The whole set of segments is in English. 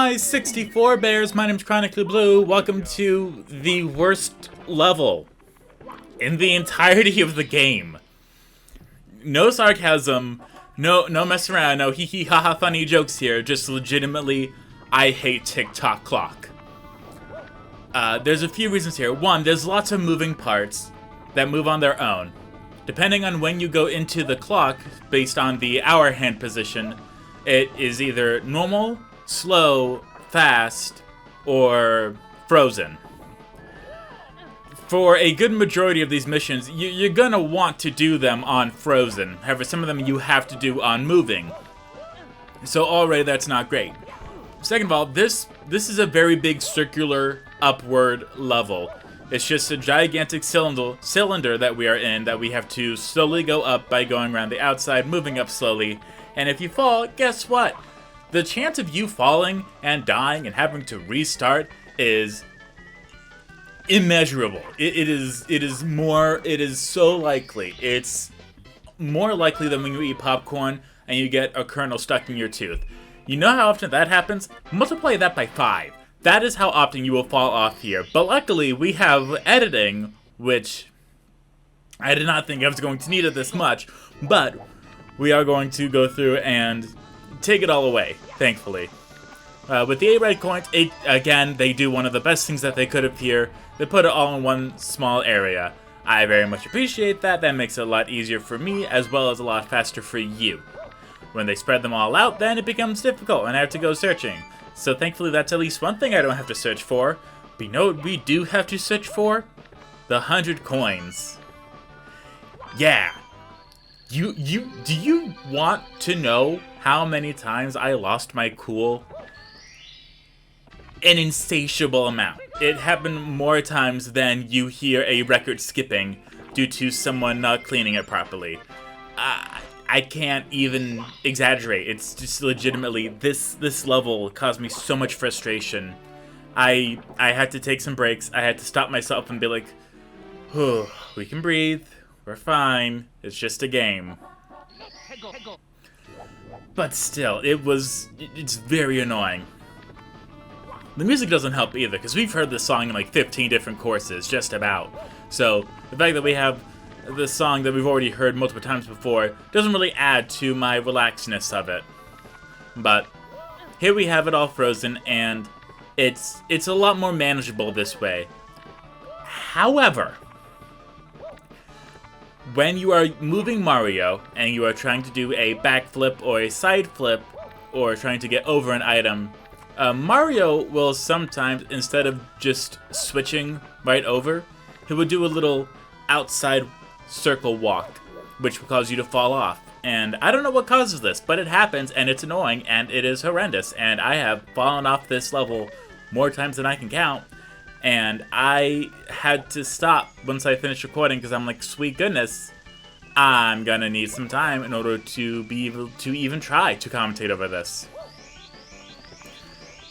Hi, 64 Bears. My name's Chronically Blue. Welcome to the worst level in the entirety of the game. No sarcasm, no messing around, no hee hee ha ha funny jokes here. Just legitimately, I hate TikTok clock. There's a few reasons here. One, there's lots of moving parts that move on their own. Depending on when you go into the clock, based on the hour hand position, it is either normal, slow, fast, or frozen. For a good majority of these missions, you're gonna want to do them on frozen. However, some of them you have to do on moving. So already that's not great. Second of all, this is a very big circular upward level. It's just a gigantic cylinder that we are in that we have to slowly go up by going around the outside, moving up slowly. And if you fall, guess what? The chance of you falling and dying and having to restart is immeasurable. It is so likely. It's more likely than when you eat popcorn and you get a kernel stuck in your tooth. You know how often that happens? Multiply that by 5. That is how often you will fall off here. But luckily, we have editing, which I did not think I was going to need it this much, but we are going to go through and take it all away, thankfully. With the 8 red coins, again, they do one of the best things that they could have here. They put it all in one small area. I very much appreciate that. That makes it a lot easier for me, as well as a lot faster for you. When they spread them all out, then it becomes difficult, and I have to go searching. So thankfully, that's at least one thing I don't have to search for. But you know what we do have to search for? The 100 coins. Yeah. Do you want to know how many times I lost my cool? An insatiable amount. It happened more times than you hear a record skipping due to someone not cleaning it properly. I can't even exaggerate. It's just legitimately, this level caused me so much frustration. I had to take some breaks. I had to stop myself and be like, oh, we can breathe. We're fine. It's just a game. But still, it's very annoying. The music doesn't help either, because we've heard this song in like 15 different courses, just about. So, the fact that we have this song that we've already heard multiple times before doesn't really add to my relaxedness of it. But here we have it all frozen, and it's a lot more manageable this way. However, when you are moving Mario and you are trying to do a backflip or a side flip or trying to get over an item, Mario will sometimes, instead of just switching right over, he will do a little outside circle walk, which will cause you to fall off. And I don't know what causes this, but it happens, and it's annoying, and it is horrendous. And I have fallen off this level more times than I can count. And I had to stop once I finished recording because I'm like, sweet goodness, I'm gonna need some time in order to be able to even try to commentate over this.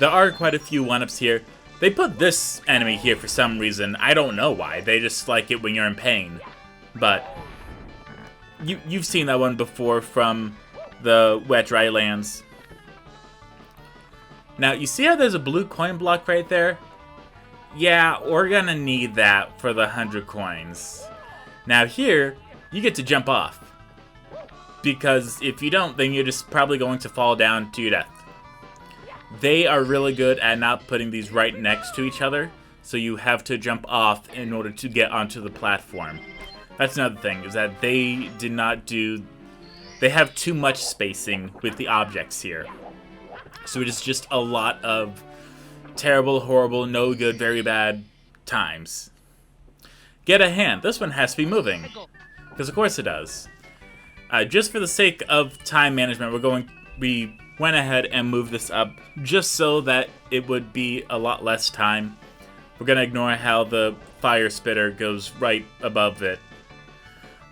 There are quite a few one-ups here. They put this enemy here for some reason. I don't know why. They just like it when you're in pain. But you've seen that one before from the Wet Dry Lands. Now, you see how there's a blue coin block right there? Yeah, we're gonna need that for the 100 coins. Now here, you get to jump off. Because if you don't, then you're just probably going to fall down to your death. They are really good at not putting these right next to each other, so you have to jump off in order to get onto the platform. That's another thing, is that they have too much spacing with the objects here. So it is just a lot of terrible, horrible, no good, very bad times. Get a hand. This one has to be moving. Because of course it does. Just for the sake of time management, we went ahead and moved this up just so that it would be a lot less time. We're going to ignore how the fire spitter goes right above it.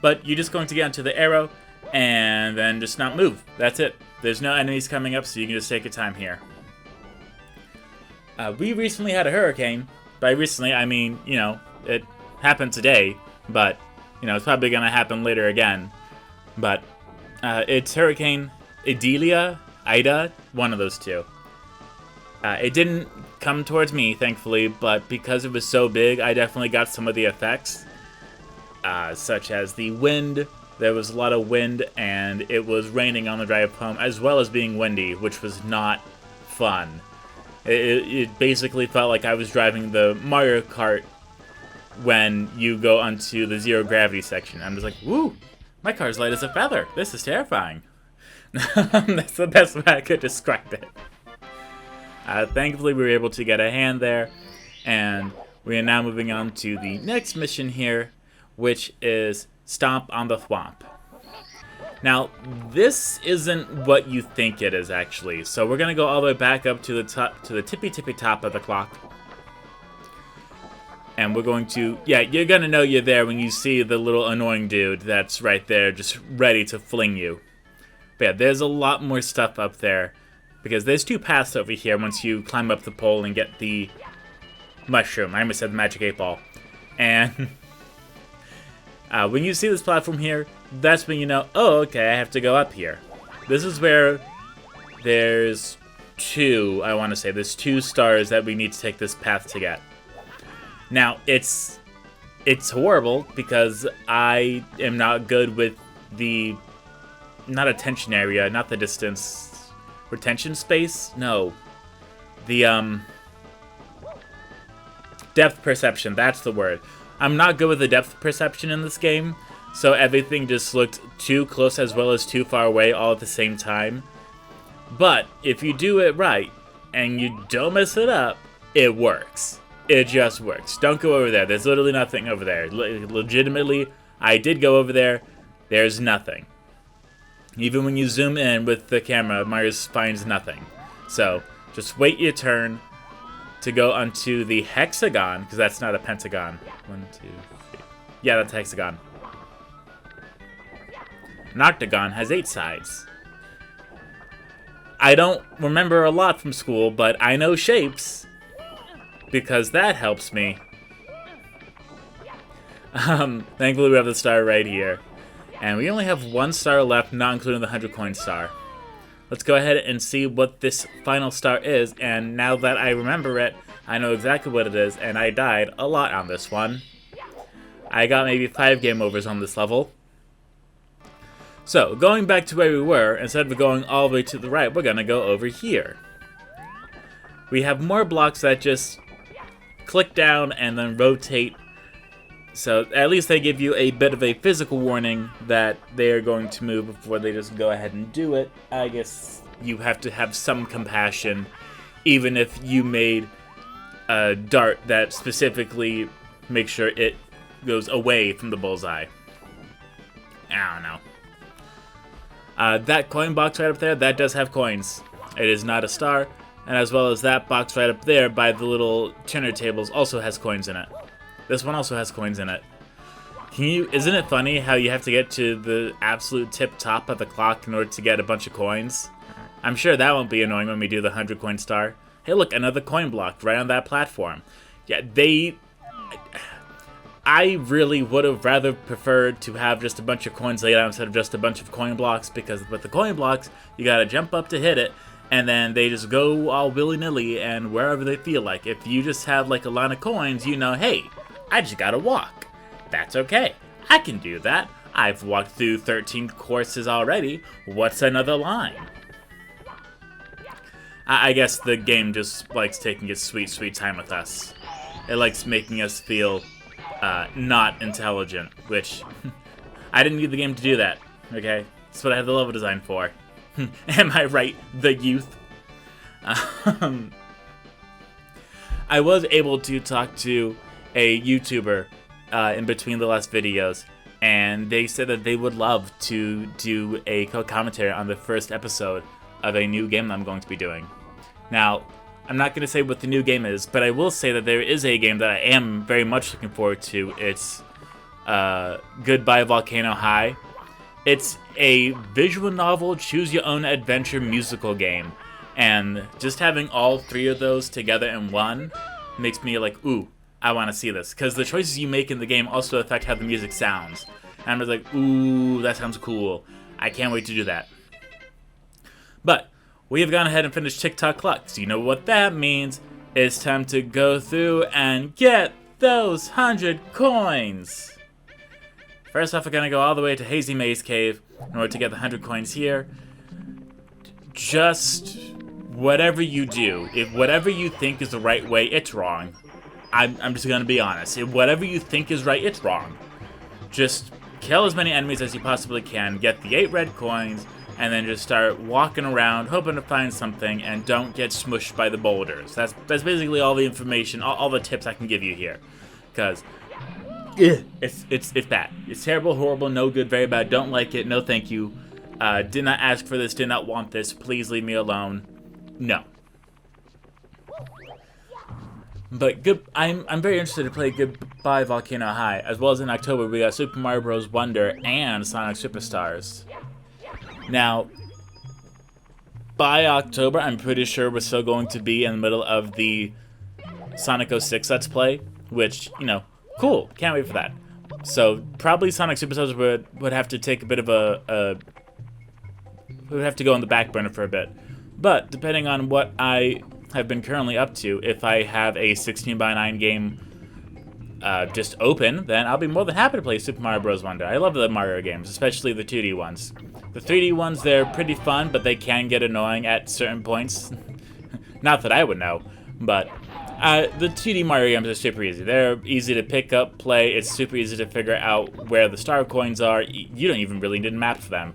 But you're just going to get onto the arrow and then just not move. That's it. There's no enemies coming up, so you can just take your time here. We recently had a hurricane. By recently, I mean, you know, it happened today, but, you know, it's probably going to happen later again. But it's Hurricane Idalia, Ida, one of those two. It didn't come towards me, thankfully, but because it was so big, I definitely got some of the effects, such as the wind. There was a lot of wind, and it was raining on the drive home, as well as being windy, which was not fun. It basically felt like I was driving the Mario Kart when you go onto the zero gravity section. I'm just like, woo, my car's light as a feather. This is terrifying. That's the best way I could describe it. Thankfully, we were able to get a hand there, and we are now moving on to the next mission here, which is Stomp on the Thwomp. Now, this isn't what you think it is, actually. So we're gonna go all the way back up to the top, to the tippy top of the clock, and we're going to, yeah, you're gonna know you're there when you see the little annoying dude that's right there, just ready to fling you. But yeah, there's a lot more stuff up there, because there's two paths over here once you climb up the pole and get the mushroom. I almost said the magic 8-ball. And when you see this platform here, that's when you know, oh, okay, I have to go up here. This is where there's there's 2 stars that we need to take this path to get. Now, it's horrible because I am not good with the, not attention area, not the distance, retention space? No. The, depth perception, that's the word. I'm not good with the depth perception in this game, so everything just looked too close as well as too far away all at the same time. But if you do it right, and you don't mess it up, it works. It just works. Don't go over there. There's literally nothing over there. Legitimately, I did go over there. There's nothing. Even when you zoom in with the camera, Mario finds nothing. So, just wait your turn to go onto the hexagon, because that's not a pentagon. 1, 2, 3. Yeah, that's a hexagon. An octagon has 8 sides. I don't remember a lot from school, but I know shapes, because that helps me. Thankfully we have the star right here. And we only have 1 star left, not including the 100 coin star. Let's go ahead and see what this final star is, and now that I remember it, I know exactly what it is, and I died a lot on this one. I got maybe 5 game overs on this level. So, going back to where we were, instead of going all the way to the right, we're gonna go over here. We have more blocks that just click down and then rotate. So at least they give you a bit of a physical warning that they are going to move before they just go ahead and do it. I guess you have to have some compassion, even if you made a dart that specifically makes sure it goes away from the bullseye. I don't know. That coin box right up there, that does have coins. It is not a star, and as well as that box right up there by the little tenor tables also has coins in it. This one also has coins in it. Isn't it funny how you have to get to the absolute tip top of the clock in order to get a bunch of coins? I'm sure that won't be annoying when we do the 100 coin star. Hey look, another coin block right on that platform. Yeah, I really would have rather preferred to have just a bunch of coins laid out instead of just a bunch of coin blocks, because with the coin blocks, you gotta jump up to hit it, and then they just go all willy-nilly and wherever they feel like. If you just have like a line of coins, you know, hey, I just gotta walk. That's okay. I can do that. I've walked through 13 courses already. What's another line? I guess the game just likes taking its sweet, sweet time with us. It likes making us feel not intelligent, which I didn't need the game to do that, okay? That's what I have the level design for. Am I right, the youth? I was able to talk to a YouTuber in between the last videos, and they said that they would love to do a commentary on the first episode of a new game that I'm going to be doing. Now, I'm not going to say what the new game is, but I will say that there is a game that I am very much looking forward to. It's Goodbye Volcano High. It's a visual novel, choose-your-own-adventure musical game, and just having all 3 of those together in one makes me like, ooh, I want to see this, because the choices you make in the game also affect how the music sounds. And I'm just like, ooh, that sounds cool. I can't wait to do that. But we have gone ahead and finished TikTok Clock. So you know what that means. It's time to go through and get those 100 coins. First off, we're going to go all the way to Hazy Maze Cave in order to get the 100 coins here. Just whatever you do, if whatever you think is the right way, it's wrong. I'm just going to be honest. If whatever you think is right, it's wrong. Just kill as many enemies as you possibly can, get the 8 red coins, and then just start walking around, hoping to find something, and don't get smushed by the boulders. That's basically all the information, all the tips I can give you here. Because it's bad. It's terrible, horrible, no good, very bad, don't like it, no thank you. Did not ask for this, did not want this, please leave me alone. No. But I'm very interested to play Goodbye Volcano High, as well as in October we got Super Mario Bros. Wonder and Sonic Superstars. Now, by October, I'm pretty sure we're still going to be in the middle of the Sonic 06 Let's Play, which, you know, cool, can't wait for that. So, probably Sonic Superstars would have to take a bit of would have to go on the back burner for a bit. But, depending on what I have been currently up to, if I have a 16:9 game just open, then I'll be more than happy to play Super Mario Bros. Wonder. I love the Mario games, especially the 2D ones. The 3D ones, they're pretty fun, but they can get annoying at certain points. Not that I would know, but the 2D Mario games are super easy. They're easy to pick up, play. It's super easy to figure out where the star coins are. You don't even really need a map for them.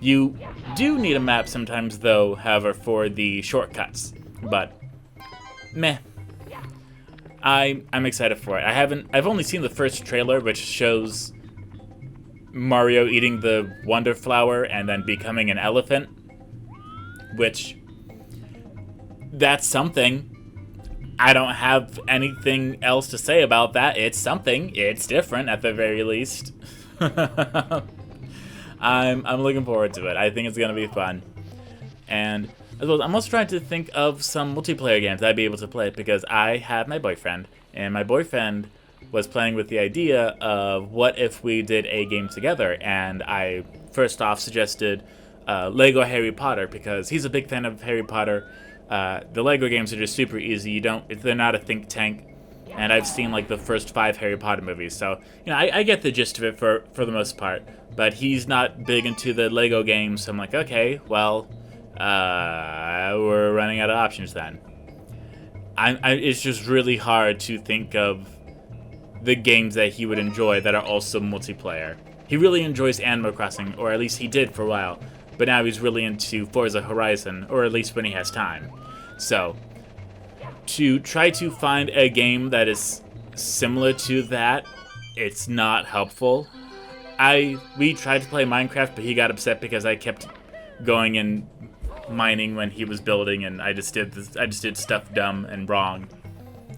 You do need a map sometimes, though, however, for the shortcuts. But, meh. I'm excited for it. I've only seen the first trailer, which shows Mario eating the Wonder Flower and then becoming an elephant, which, that's something. I don't have anything else to say about that. It's something. It's different, at the very least. I'm looking forward to it. I think it's gonna be fun. And as well, I'm also trying to think of some multiplayer games that I'd be able to play, because I have my boyfriend, and my boyfriend was playing with the idea of what if we did a game together, and I first off suggested Lego Harry Potter, because he's a big fan of Harry Potter. The Lego games are just super easy. They're not a think tank, and I've seen like the first 5 Harry Potter movies, so you know I get the gist of it for the most part. But he's not big into the Lego games, so I'm like, okay, well, we're running out of options then. It's just really hard to think of the games that he would enjoy that are also multiplayer. He really enjoys Animal Crossing, or at least he did for a while, but now he's really into Forza Horizon, or at least when he has time. So, to try to find a game that is similar to that, it's not helpful. We tried to play Minecraft, but he got upset because I kept going and mining when he was building, and I just did stuff dumb and wrong.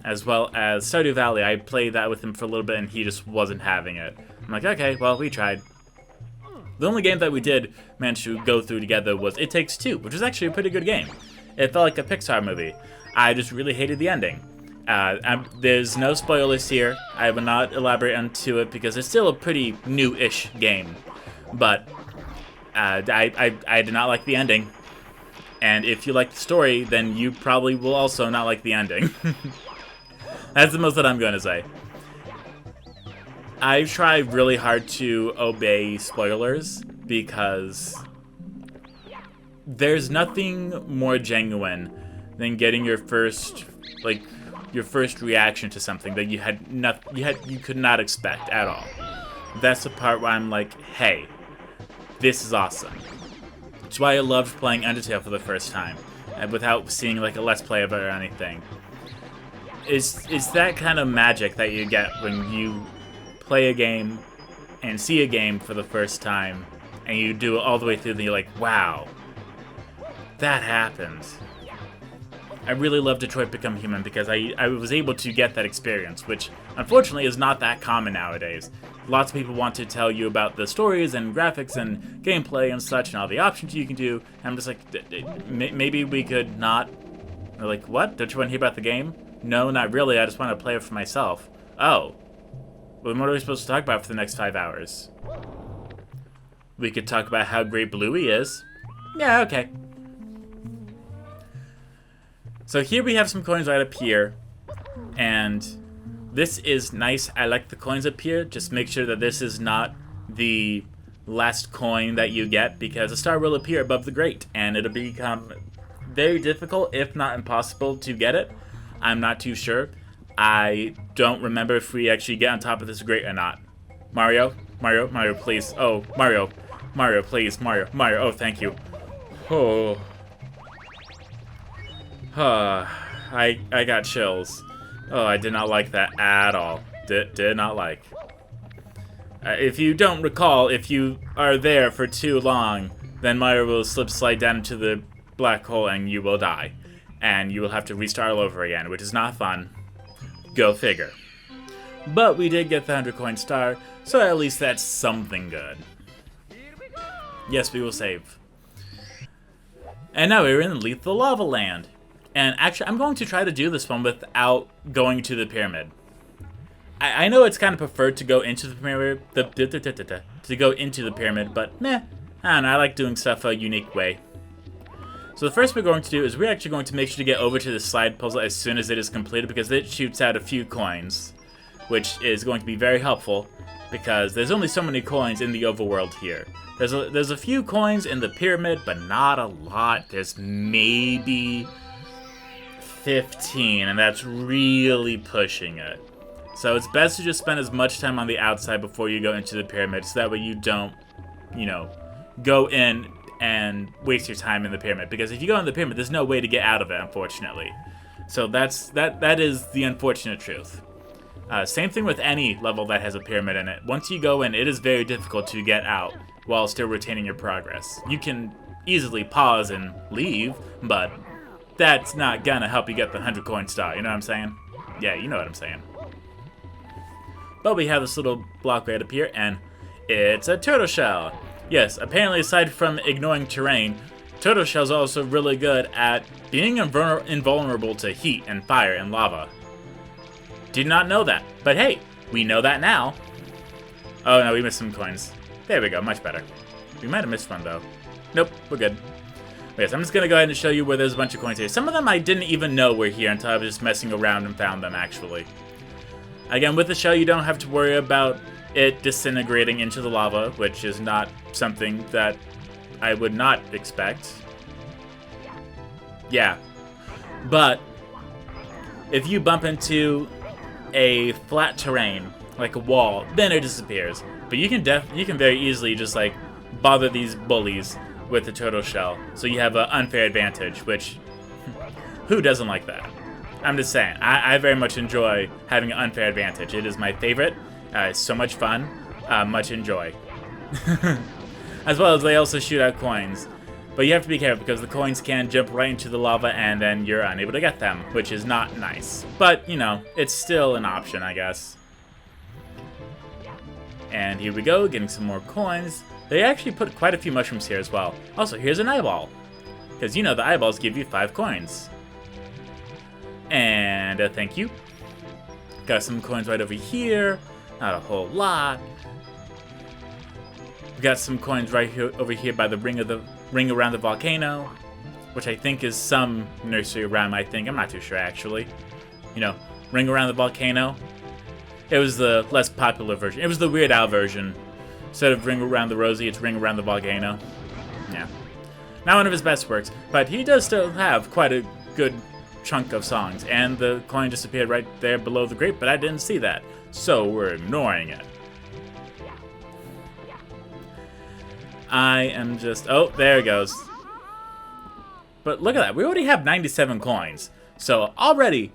As well as Stardew Valley, I played that with him for a little bit, and he just wasn't having it. I'm like, okay, well, we tried. The only game that we did manage to go through together was It Takes Two, which was actually a pretty good game. It felt like a Pixar movie. I just really hated the ending. There's no spoilers here. I will not elaborate onto it because it's still a pretty new-ish game. But I did not like the ending. And if you like the story, then you probably will also not like the ending. That's the most that I'm going to say. I try really hard to obey spoilers because there's nothing more genuine than getting your first reaction to something that you could not expect at all. That's the part where I'm like, hey, this is awesome. That's why I loved playing Undertale for the first time, without seeing like a Let's Play of it or anything. It's that kind of magic that you get when you play a game and see a game for the first time, and you do it all the way through, and you're like, wow, that happened. I really love Detroit Become Human because I was able to get that experience, which unfortunately is not that common nowadays. Lots of people want to tell you about the stories and graphics and gameplay and such and all the options you can do, and I'm just like, maybe we could not. They're like, what? Don't you want to hear about the game? No, not really, I just want to play it for myself. Oh. Well, what are we supposed to talk about for the next 5 hours? We could talk about how great Bluey is. Yeah, okay. So here we have some coins right up here, and this is nice. I like the coins up here. Just make sure that this is not the last coin that you get, because a star will appear above the grate, and it'll become very difficult, if not impossible, to get it. I'm not too sure. I don't remember if we actually get on top of this grate or not. Mario? Mario? Mario, please. Oh, Mario. Mario, please. Mario. Mario. Oh, thank you. Oh. I got chills. Oh, I did not like that at all. Did not like. If you don't recall, if you are there for too long, then Mario will slide down into the black hole and you will die. And you will have to restart all over again, which is not fun. Go figure. But we did get the 100 coin star, so at least that's something good. Yes, we will save. And now we're in Lethal Lava Land. And actually, I'm going to try to do this one without going to the pyramid. I know it's kind of preferred to go into the pyramid, but meh, I don't know, I like doing stuff a unique way. So the first we're going to do is we're actually going to make sure to get over to the slide puzzle as soon as it is completed, because it shoots out a few coins, which is going to be very helpful because there's only so many coins in the overworld here. There's a few coins in the pyramid, but not a lot. There's maybe 15, and that's really pushing it. So it's best to just spend as much time on the outside before you go into the pyramid, so that way you don't, go in and waste your time in the pyramid. Because if you go in the pyramid, there's no way to get out of it, unfortunately. So that is the unfortunate truth. Same thing with any level that has a pyramid in it. Once you go in, it is very difficult to get out while still retaining your progress. You can easily pause and leave, but that's not gonna help you get the 100 coin star, you know what I'm saying? Yeah, you know what I'm saying. But we have this little block right up here, and it's a turtle shell. Yes, apparently aside from ignoring terrain, turtle shells are also really good at being invulnerable to heat and fire and lava. Did not know that, but hey, we know that now. Oh no, we missed some coins. There we go, much better. We might have missed one though. Nope, we're good. Okay, so I'm just gonna go ahead and show you where there's a bunch of coins here. Some of them I didn't even know were here until I was just messing around and found them, actually. Again, with the shell, you don't have to worry about it disintegrating into the lava, which is not something that I would not expect. Yeah. But if you bump into a flat terrain, like a wall, then it disappears. But you can very easily just like bother these bullies with the turtle shell, so you have an unfair advantage, which who doesn't like that? I'm just saying, I very much enjoy having an unfair advantage. It is my favorite. It's so much fun. Much enjoy. As well as they also shoot out coins. But you have to be careful because the coins can jump right into the lava and then you're unable to get them, which is not nice. But, it's still an option, I guess. And here we go, getting some more coins. They actually put quite a few mushrooms here as well. Also, here's an eyeball. Because, the eyeballs give you 5 coins. And thank you. Got some coins right over here. Not a whole lot. We got some coins right here over here by the ring around the volcano, which I think is some nursery rhyme. I'm not too sure actually. Ring around the volcano. It was the less popular version. It was the Weird Al version. Instead of ring around the rosy, it's ring around the volcano. Yeah. Not one of his best works, but he does still have quite a good chunk of songs, and the coin disappeared right there below the grate, but I didn't see that, so we're ignoring it. I am just... Oh, there it goes. But look at that, we already have 97 coins, so already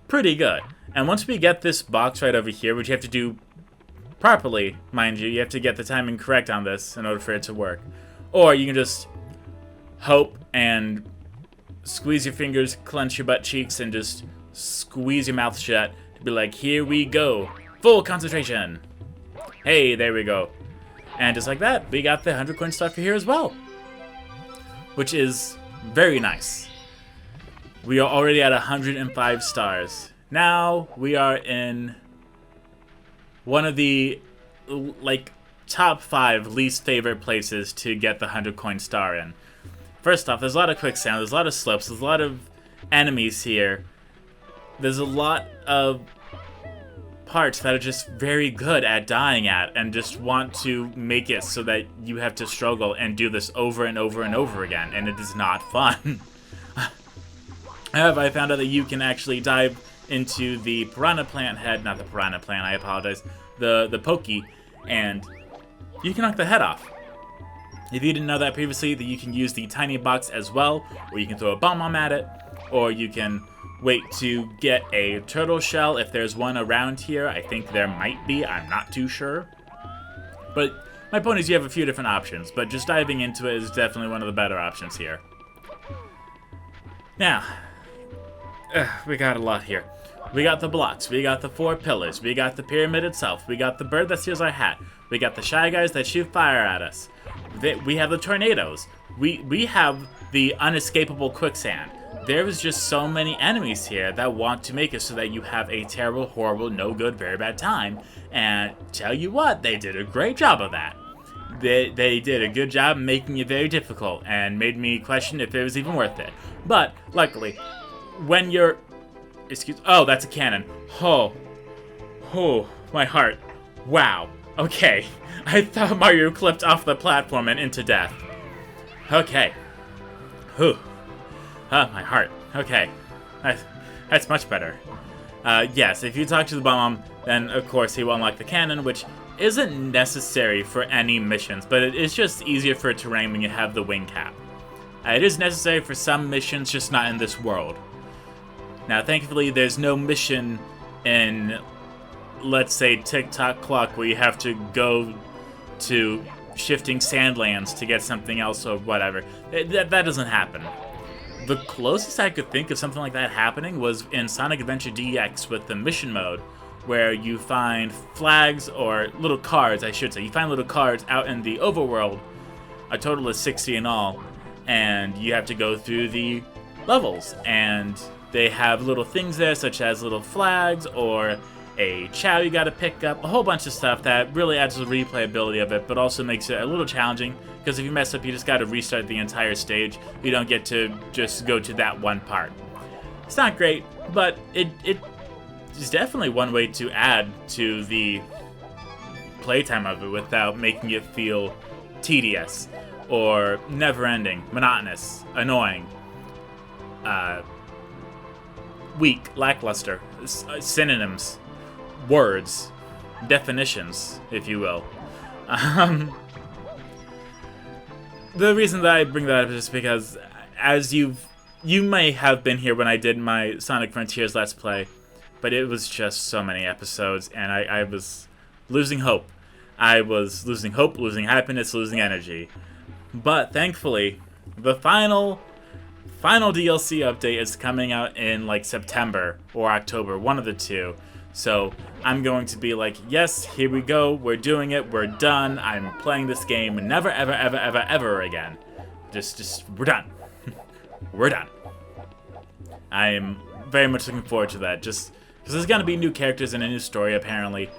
pretty good. And once we get this box right over here, which you have to do properly, mind you have to get the timing correct on this in order for it to work. Or you can just hope and squeeze your fingers, clench your butt cheeks, and just squeeze your mouth shut to be like, here we go. Full concentration. Hey, there we go. And just like that, we got the 100 coin star for here as well. Which is very nice. We are already at 105 stars. Now we are in one of the top 5 least favorite places to get the 100 coin star in. First off, there's a lot of quicksand, there's a lot of slopes, there's a lot of enemies here. There's a lot of parts that are just very good at dying at and just want to make it so that you have to struggle and do this over and over and over again, and it is not fun. However, I found out that you can actually dive into the piranha plant head, not the piranha plant, I apologize, the Poke, and you can knock the head off. If you didn't know that previously, that you can use the tiny box as well, or you can throw a bomb at it, or you can wait to get a turtle shell if there's one around here. I think there might be, I'm not too sure. But my point is you have a few different options, but just diving into it is definitely one of the better options here. Now, we got a lot here. We got the blocks, we got the 4 pillars, we got the pyramid itself, we got the bird that steals our hat, we got the shy guys that shoot fire at us, we have the tornadoes, we have the unescapable quicksand. There is just so many enemies here that want to make it so that you have a terrible, horrible, no good, very bad time, and tell you what, they did a great job of that. They did a good job making it very difficult and made me question if it was even worth it. But, luckily, when you're... Oh, that's a cannon. Oh, my heart. Wow. Okay. I thought Mario clipped off the platform and into death. Okay. Whew. My heart. Okay. That's much better. Yes, if you talk to the bomb, then of course he will unlock the cannon, which isn't necessary for any missions, but it is just easier for terrain when you have the wing cap. It is necessary for some missions, just not in this world. Now, thankfully, there's no mission in, let's say, Tick-Tock Clock where you have to go to shifting sandlands to get something else or whatever. That doesn't happen. The closest I could think of something like that happening was in Sonic Adventure DX with the mission mode, where you find flags, or little cards, I should say. You find little cards out in the overworld, a total of 60 in all, and you have to go through the levels, and they have little things there, such as little flags, or a chow you gotta pick up, a whole bunch of stuff that really adds to the replayability of it, but also makes it a little challenging, because if you mess up, you just gotta restart the entire stage. You don't get to just go to that one part. It's not great, but it is definitely one way to add to the playtime of it without making it feel tedious, or never-ending, monotonous, annoying, weak, lackluster, synonyms, words, definitions, if you will. The reason that I bring that up is just because, as you may have been here when I did my Sonic Frontiers Let's Play, but it was just so many episodes, and I was losing hope. I was losing hope, losing happiness, losing energy. But thankfully, the final DLC update is coming out in like September or October, one of the two. So I'm going to be like, yes, here we go, we're doing it, we're done, I'm playing this game never, ever, ever, ever, ever again. Just, we're done. We're done. I am very much looking forward to that, just because there's gonna be new characters and a new story apparently,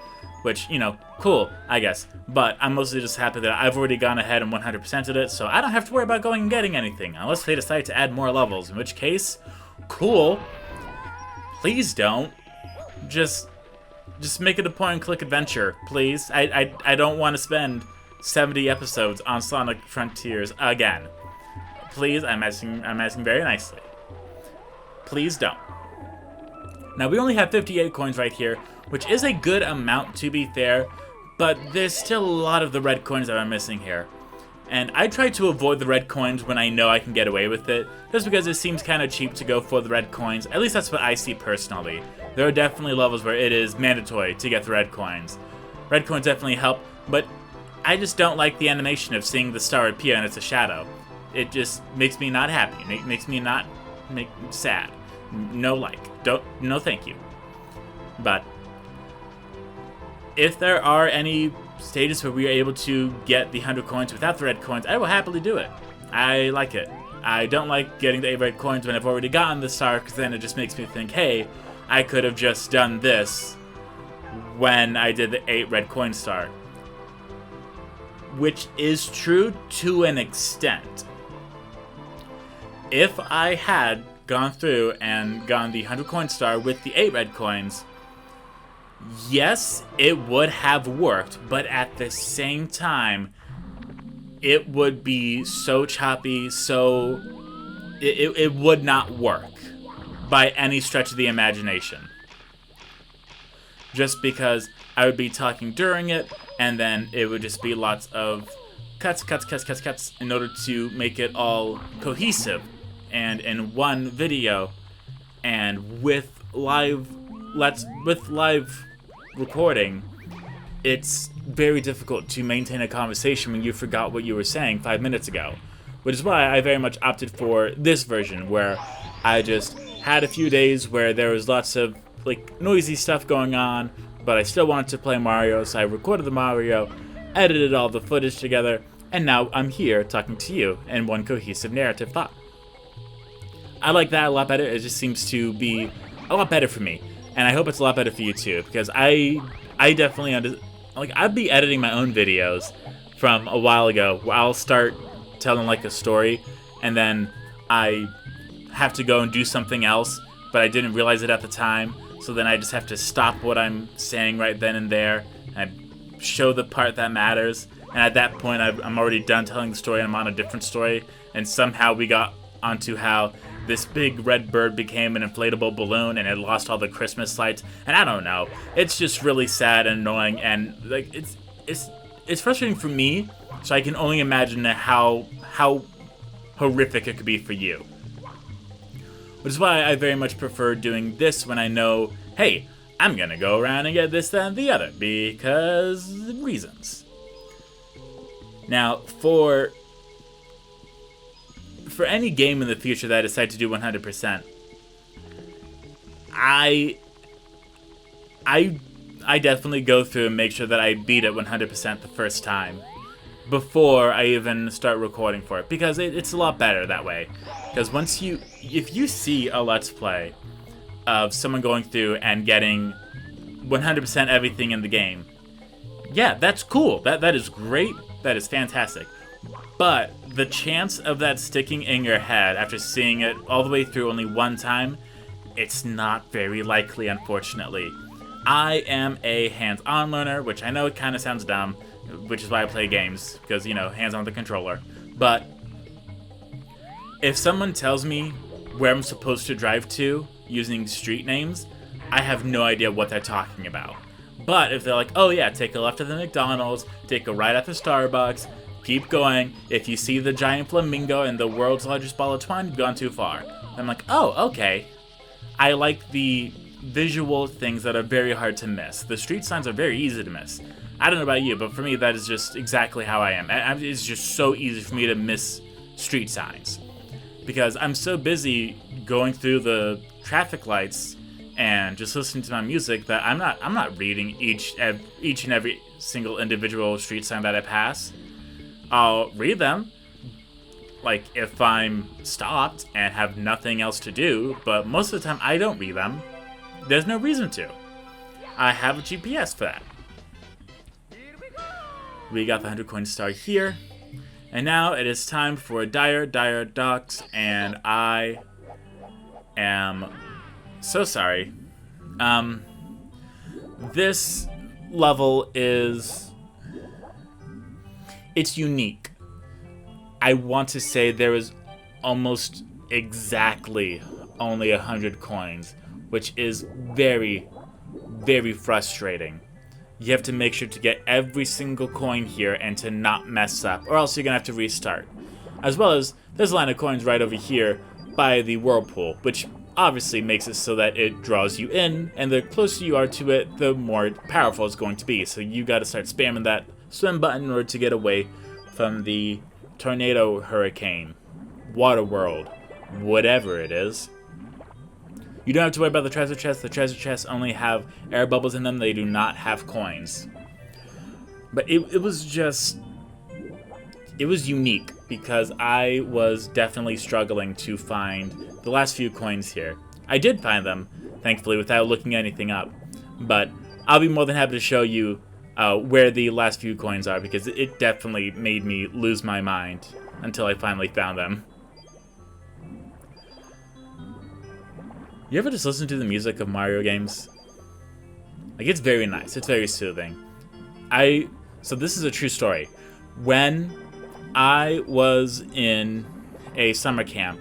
which, you know, cool, I guess. But I'm mostly just happy that I've already gone ahead and 100%ed it, so I don't have to worry about going and getting anything, unless they decide to add more levels, in which case, cool. Please don't. Just make it a point-and-click adventure, please. I don't want to spend 70 episodes on Sonic Frontiers again. Please, I'm asking very nicely. Please don't. Now, we only have 58 coins right here, which is a good amount, to be fair, but there's still a lot of the red coins that I'm missing here. And I try to avoid the red coins when I know I can get away with it, just because it seems kind of cheap to go for the red coins. At least that's what I see personally. There are definitely levels where it is mandatory to get the red coins. Red coins definitely help, but I just don't like the animation of seeing the star appear and it's a shadow. It just makes me not happy. It makes me sad. No like. No thank you. But if there are any stages where we are able to get the 100 coins without the red coins, I will happily do it. I like it. I don't like getting the 8 red coins when I've already gotten the star, because then it just makes me think, hey, I could have just done this when I did the 8 red coin star. Which is true to an extent. if I had gone through and gotten the 100 coin star with the 8 red coins, yes, it would have worked, but at the same time, it would be so choppy, so it would not work by any stretch of the imagination. Just because I would be talking during it, and then it would just be lots of cuts in order to make it all cohesive and in one video. And with live recording, it's very difficult to maintain a conversation when you forgot what you were saying 5 minutes ago. Which is why I very much opted for this version, where I just had a few days where there was lots of like noisy stuff going on, but I still wanted to play Mario, so I recorded the Mario, edited all the footage together, and now I'm here talking to you in one cohesive narrative thought. I like that a lot better. It just seems to be a lot better for me, and I hope it's a lot better for you too, because I definitely I'd be editing my own videos from a while ago where I'll start telling like a story, and then I have to go and do something else, but I didn't realize it at the time. So then I just have to stop what I'm saying right then and there and show the part that matters. And at that point, I'm already done telling the story and I'm on a different story. And somehow we got onto how this big red bird became an inflatable balloon and it lost all the Christmas lights. And I don't know. It's just really sad and annoying, and like it's frustrating for me. So I can only imagine how horrific it could be for you. Which is why I very much prefer doing this when I know, hey, I'm gonna go around and get this, that, and the other, because reasons. Now, for any game in the future that I decide to do 100%, I definitely go through and make sure that I beat it 100% the first time before I even start recording for it, because it's a lot better that way. Because if you see a Let's Play of someone going through and getting 100% everything in the game, yeah, that's cool. That is great. That is fantastic. But the chance of that sticking in your head after seeing it all the way through only one time, it's not very likely, unfortunately. I am a hands-on learner, which I know it kind of sounds dumb, which is why I play games, because, you know, hands-on with the controller. But if someone tells me where I'm supposed to drive to using street names, I have no idea what they're talking about. But if they're like, oh yeah, take a left at the McDonald's, take a right at the Starbucks, keep going, if you see the giant flamingo and the world's largest ball of twine, you've gone too far. I'm like, oh, okay. I like the visual things that are very hard to miss. The street signs are very easy to miss. I don't know about you, but for me, that is just exactly how I am. It's just so easy for me to miss street signs, because I'm so busy going through the traffic lights and just listening to my music that I'm not reading each and every single individual street sign that I pass. I'll read them, like if I'm stopped and have nothing else to do, but most of the time I don't read them. There's no reason to. I have a GPS for that. We got the 100 coin star here. And now it is time for Dire Docks, and I am so sorry. This level it's unique. I want to say there is almost exactly only 100 coins, which is very, very frustrating. You have to make sure to get every single coin here and to not mess up, or else you're gonna have to restart. As well as, there's a line of coins right over here by the whirlpool, which obviously makes it so that it draws you in, and the closer you are to it, the more powerful it's going to be. So you gotta start spamming that swim button in order to get away from the tornado, hurricane, water world, whatever it is. You don't have to worry about the treasure chests. The treasure chests only have air bubbles in them. They do not have coins. But it was unique, because I was definitely struggling to find the last few coins here. I did find them, thankfully, without looking anything up. But I'll be more than happy to show you where the last few coins are, because it definitely made me lose my mind until I finally found them. You ever just listen to the music of Mario games? Like, it's very nice. It's very soothing. So this is a true story. When I was in a summer camp,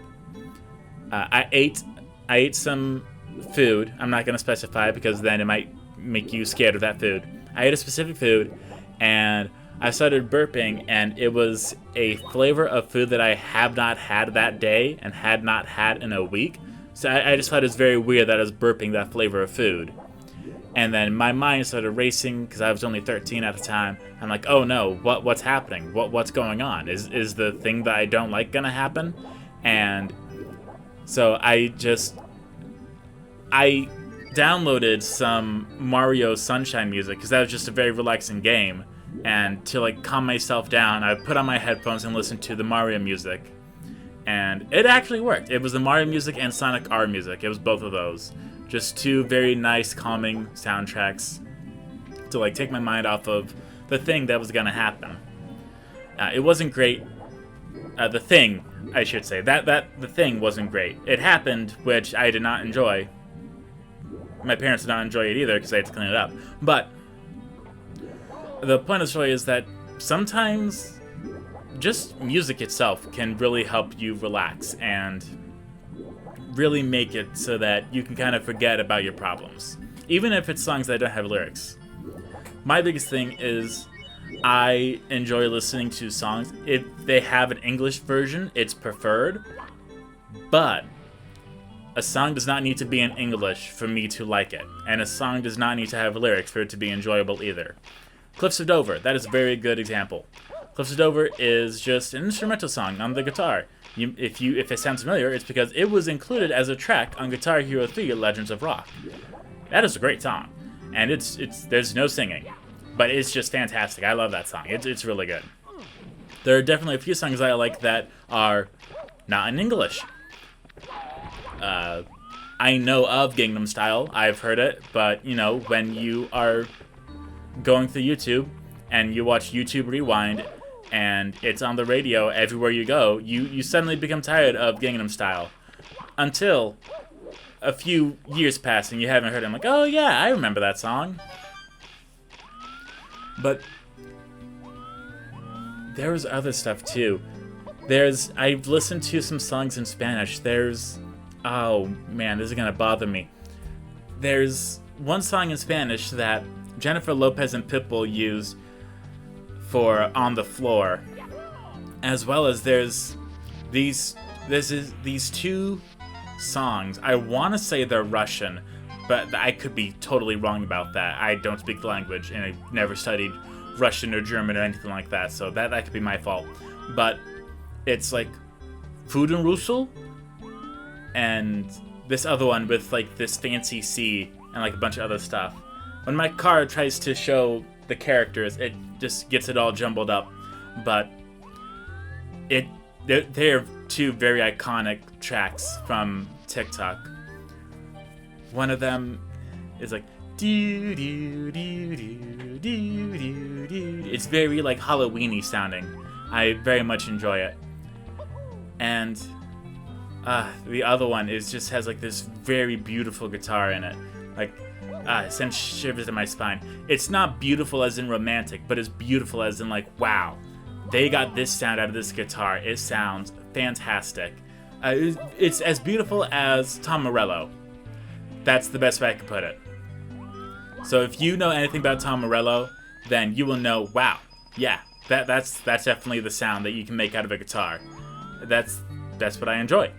I ate some food. I'm not going to specify because then it might make you scared of that food. I ate a specific food, and I started burping, and it was a flavor of food that I have not had that day and had not had in a week. So I just thought it was very weird that I was burping that flavor of food. And then my mind started racing because I was only 13 at the time. I'm like, oh no, what's happening? What's going on? Is the thing that I don't like gonna happen? And so I downloaded some Mario Sunshine music because that was just a very relaxing game. And to like calm myself down, I put on my headphones and listened to the Mario music. And it actually worked. It was the Mario music and Sonic R music. It was both of those. Just two very nice, calming soundtracks to like take my mind off of the thing that was gonna happen. It wasn't great. The thing, I should say, that the thing wasn't great. It happened, which I did not enjoy. My parents did not enjoy it either because I had to clean it up. But the point of the story is that sometimes just music itself can really help you relax and really make it so that you can kind of forget about your problems, even if it's songs that don't have lyrics. My biggest thing is I enjoy listening to songs. If they have an English version, it's preferred, but a song does not need to be in English for me to like it, and a song does not need to have lyrics for it to be enjoyable either. Cliffs of Dover, that is a very good example. Cliffs of Dover is just an instrumental song on the guitar. If it sounds familiar, it's because it was included as a track on Guitar Hero 3: Legends of Rock. That is a great song, and there's no singing, but it's just fantastic. I love that song. It's really good. There are definitely a few songs I like that are not in English. I know of Gangnam Style. I've heard it, but you know, when you are going through YouTube and you watch YouTube Rewind and it's on the radio everywhere you go, you suddenly become tired of Gangnam Style. Until a few years pass and you haven't heard it. I'm like, oh yeah, I remember that song. But there was other stuff too. I've listened to some songs in Spanish. Oh man, this is gonna bother me. There's one song in Spanish that Jennifer Lopez and Pitbull used for On the Floor, as well as there's these two songs. I want to say they're Russian, but I could be totally wrong about that. I don't speak the language, and I've never studied Russian or German or anything like that, so that could be my fault. But it's like Food and Russell, and this other one with like this fancy C and like a bunch of other stuff. When my car tries to show the characters, it just gets it all jumbled up. But they're two very iconic tracks from TikTok. One of them is like do do do do do do do. It's very like Halloween-y sounding. I very much enjoy it. And the other one just has like this very beautiful guitar in it. Like it sends shivers to my spine. It's not beautiful as in romantic, but it's beautiful as in like, wow, they got this sound out of this guitar. It sounds fantastic. It's as beautiful as Tom Morello. That's the best way I can put it. So if you know anything about Tom Morello, then you will know, wow, yeah, that's definitely the sound that you can make out of a guitar. That's what I enjoy.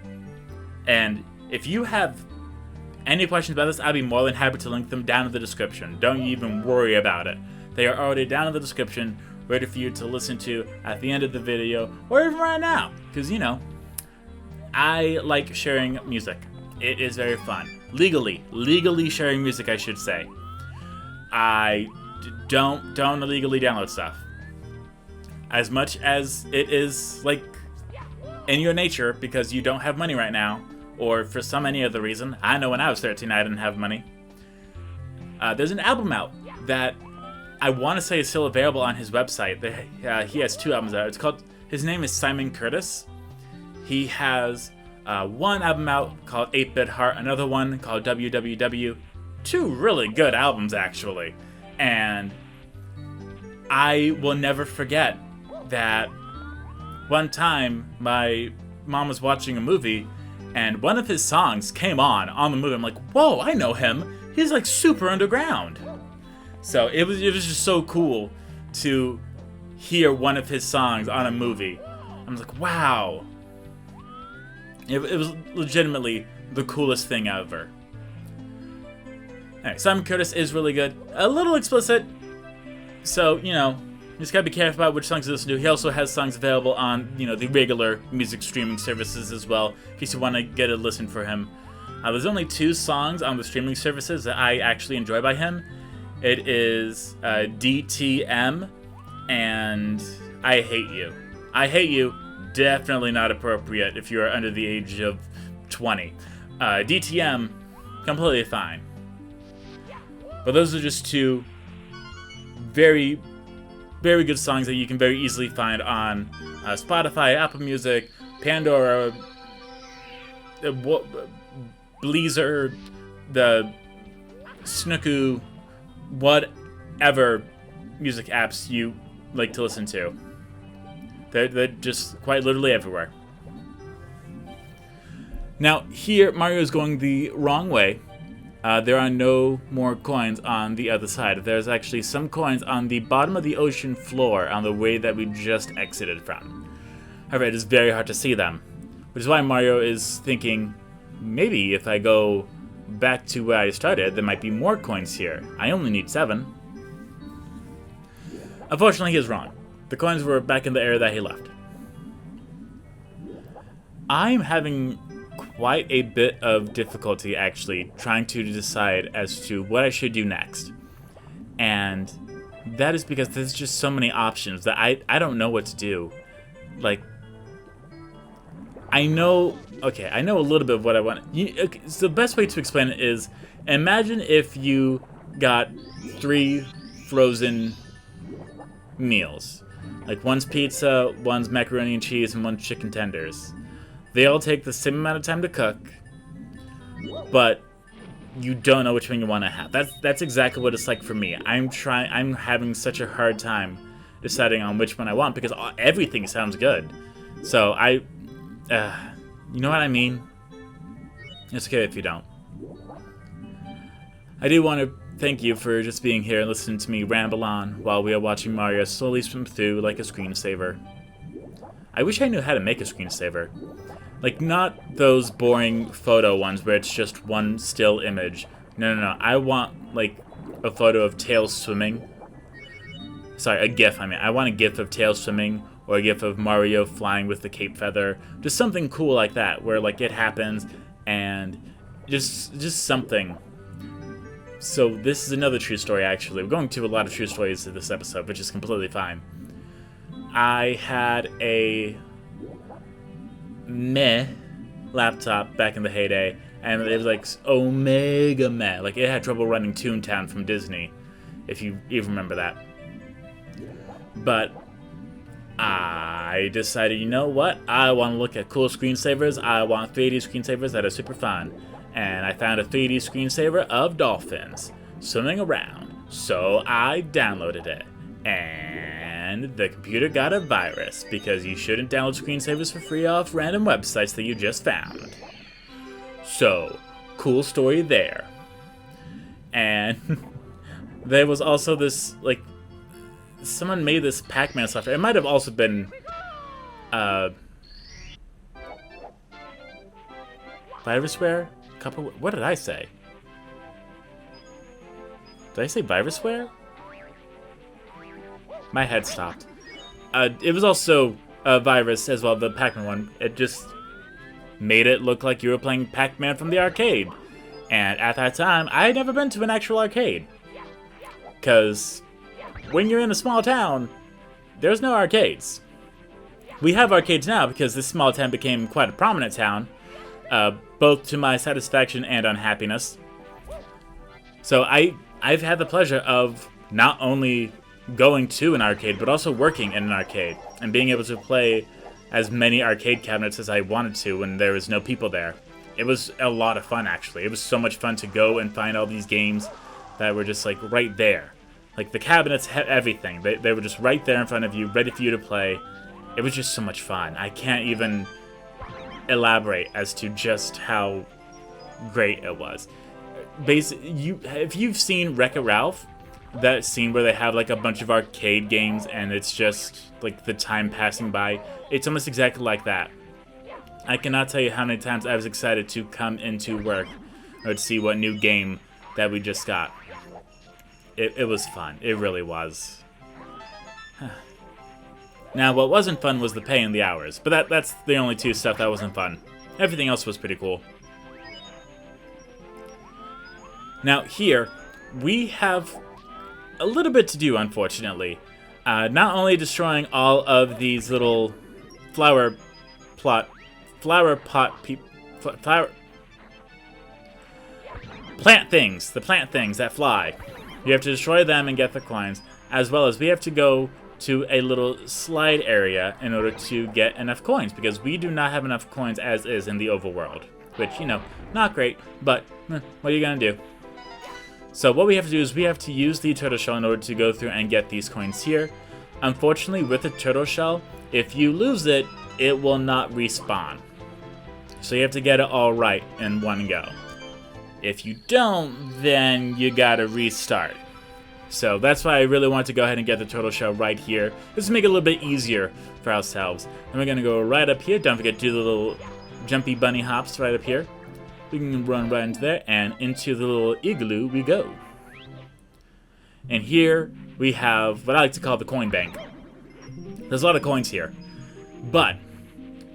And if you have any questions about this, I'd be more than happy to link them down in the description. Don't you even worry about it. They are already down in the description, ready for you to listen to at the end of the video, or even right now. Because, you know, I like sharing music. It is very fun. Legally sharing music, I should say. I don't illegally download stuff. As much as it is, like, in your nature, because you don't have money right now, or for some any other reason. I know when I was 13 I didn't have money. There's an album out that I want to say is still available on his website. He has two albums out. His name is Simon Curtis. He has one album out called 8-Bit Heart, another one called WWW. Two really good albums, actually. And I will never forget that one time my mom was watching a movie and one of his songs came on the movie. I'm like, whoa, I know him. He's like super underground. So it was just so cool to hear one of his songs on a movie. I was like, wow. It was legitimately the coolest thing ever. Alright, Simon Curtis is really good. A little explicit. So, you know, you just gotta be careful about which songs to listen to. He also has songs available on, you know, the regular music streaming services as well, in case you want to get a listen for him. There's only 2 songs on the streaming services that I actually enjoy by him. It is DTM and I Hate You. I Hate You, definitely not appropriate if you are under the age of 20. DTM, completely fine. But those are just 2 very, very good songs that you can very easily find on Spotify, Apple Music, Pandora, Bleezer, the Snooku, whatever music apps you like to listen to. They're just quite literally everywhere. Now, here, Mario is going the wrong way. There are no more coins on the other side. There's actually some coins on the bottom of the ocean floor on the way that we just exited from. However, it is very hard to see them, which is why Mario is thinking, maybe if I go back to where I started, there might be more coins here. I only need 7. Unfortunately, he is wrong. The coins were back in the area that he left. I'm having quite a bit of difficulty, actually, trying to decide as to what I should do next. And that is because there's just so many options that I don't know what to do. Like, I know a little bit of what I want. So the best way to explain it is, imagine if you got 3 frozen meals. Like, one's pizza, one's macaroni and cheese, and one's chicken tenders. They all take the same amount of time to cook, but you don't know which one you want to have. That's exactly what it's like for me. I'm having such a hard time deciding on which one I want because everything sounds good. So you know what I mean? It's okay if you don't. I do want to thank you for just being here and listening to me ramble on while we are watching Mario slowly swim through like a screensaver. I wish I knew how to make a screensaver. Like, not those boring photo ones where it's just one still image. No. I want, like, a photo of Tails swimming. Sorry, a GIF, I mean. I want a GIF of Tails swimming, or a GIF of Mario flying with the cape feather. Just something cool like that, where, like, it happens, and just something. So, this is another true story, actually. We're going to a lot of true stories in this episode, which is completely fine. I had a meh laptop back in the heyday, and it was like Omega meh. Like, it had trouble running Toontown from Disney, if you even remember that. But I decided, you know what? I want to look at cool screensavers. I want 3D screensavers that are super fun. And I found a 3D screensaver of dolphins swimming around. So I downloaded it. And the computer got a virus because you shouldn't download screensavers for free off random websites that you just found. So, cool story there. And there was also this, like, someone made this Pac-Man software. It might have also been, Virusware? What did I say? Did I say Virusware? My head stopped. It was also a virus as well, the Pac-Man one. It just made it look like you were playing Pac-Man from the arcade. And at that time, I had never been to an actual arcade. Because when you're in a small town, there's no arcades. We have arcades now because this small town became quite a prominent town, both to my satisfaction and unhappiness. So I've had the pleasure of not only going to an arcade, but also working in an arcade and being able to play as many arcade cabinets as I wanted to when there was no people there. It was a lot of fun, actually. It was so much fun to go and find all these games that were just, like, right there. Like, the cabinets had everything. They were just right there in front of you, ready for you to play. It was just so much fun. I can't even elaborate as to just how great it was. If you've seen Wreck-It Ralph, that scene where they have like a bunch of arcade games and it's just like the time passing by, it's almost exactly like that. I cannot tell you how many times I was excited to come into work or to see what new game that we just got. It was fun. It really was. Now, what wasn't fun was the pay and the hours, but that's the only two stuff that wasn't fun. Everything else was pretty cool. Now, here, we have a little bit to do, unfortunately. Not only destroying all of these little flower plant things, the plant things that fly. You have to destroy them and get the coins, as well as we have to go to a little slide area in order to get enough coins, because we do not have enough coins as is in the overworld. Which, you know, not great, but what are you gonna do? So what we have to do is we have to use the turtle shell in order to go through and get these coins here. Unfortunately, with the turtle shell, if you lose it, it will not respawn. So you have to get it all right in one go. If you don't, then you gotta restart. So that's why I really want to go ahead and get the turtle shell right here, just to make it a little bit easier for ourselves. And we're gonna go right up here. Don't forget to do the little jumpy bunny hops right up here. We can run right into there, and into the little igloo we go. And here we have what I like to call the coin bank. There's a lot of coins here, but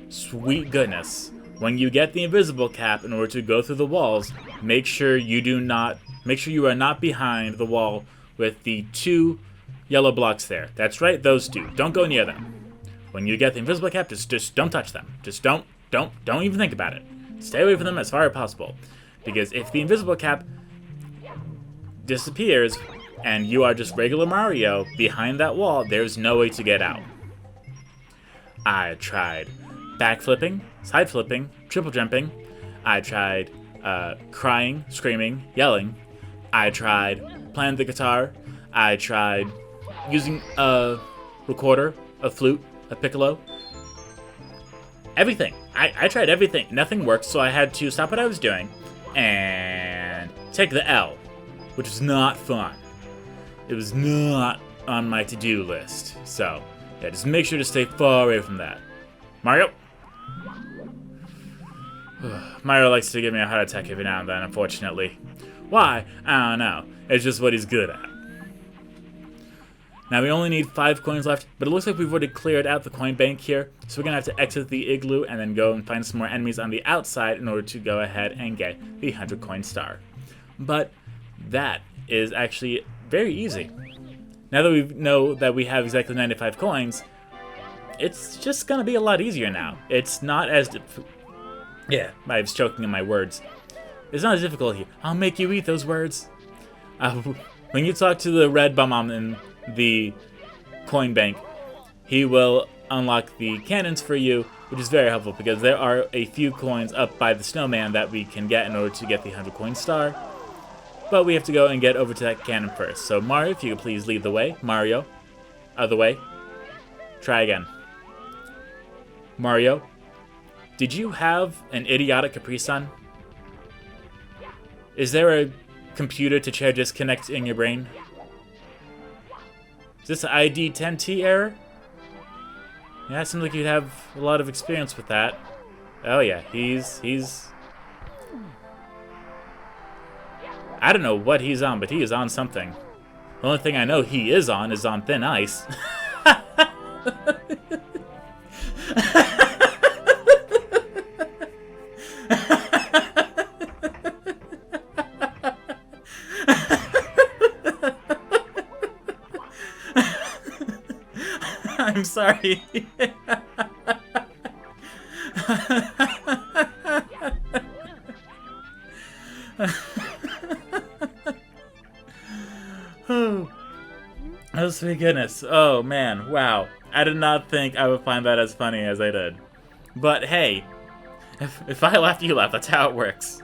sweet goodness, when you get the invisible cap in order to go through the walls, make sure you are not behind the wall with the 2 yellow blocks there. That's right, those 2. Don't go near them. When you get the invisible cap, just don't touch them. Just don't even think about it. Stay away from them as far as possible, because if the invisible cap disappears and you are just regular Mario behind that wall, there's no way to get out. I tried backflipping, side flipping, triple jumping. I tried crying, screaming, yelling. I tried playing the guitar. I tried using a recorder, a flute, a piccolo. Everything. I tried everything. Nothing worked, so I had to stop what I was doing and take the L, which was not fun. It was not on my to-do list. So, yeah, just make sure to stay far away from that. Mario? Mario likes to give me a heart attack every now and then, unfortunately. Why? I don't know. It's just what he's good at. Now we only need 5 coins left, but it looks like we've already cleared out the coin bank here, so we're going to have to exit the igloo and then go and find some more enemies on the outside in order to go ahead and get the 100 coin star. But that is actually very easy. Now that we know that we have exactly 95 coins, it's just going to be a lot easier now. It's not as... Yeah, I was choking on my words. It's not as difficult here. I'll make you eat those words. When you talk to the red bum in the coin bank, he will unlock the cannons for you, which is very helpful because there are a few coins up by the snowman that we can get in order to get the 100 coin star. But we have to go and get over to that cannon first. So Mario, if you could please lead the way. Mario, other way. Try again. Mario, did you have an idiotic Capri Sun? Is there a computer to chair disconnect in your brain? Is this an ID10T error? Yeah, it seems like you'd have a lot of experience with that. Oh yeah, he's... I don't know what he's on, but he is on something. The only thing I know he is on thin ice. I'm sorry. Oh, sweet goodness. Oh, man. Wow. I did not think I would find that as funny as I did. But hey, if I laugh, you laugh. That's how it works.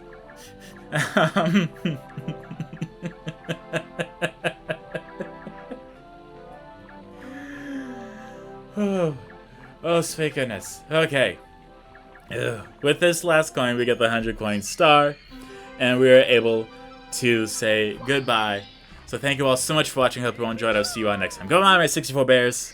Oh, sweet goodness. Okay. With this last coin, we get the 100 coin star, and we are able to say goodbye. So thank you all so much for watching. Hope you all enjoyed. I'll see you all next time. Go on, my 64 bears.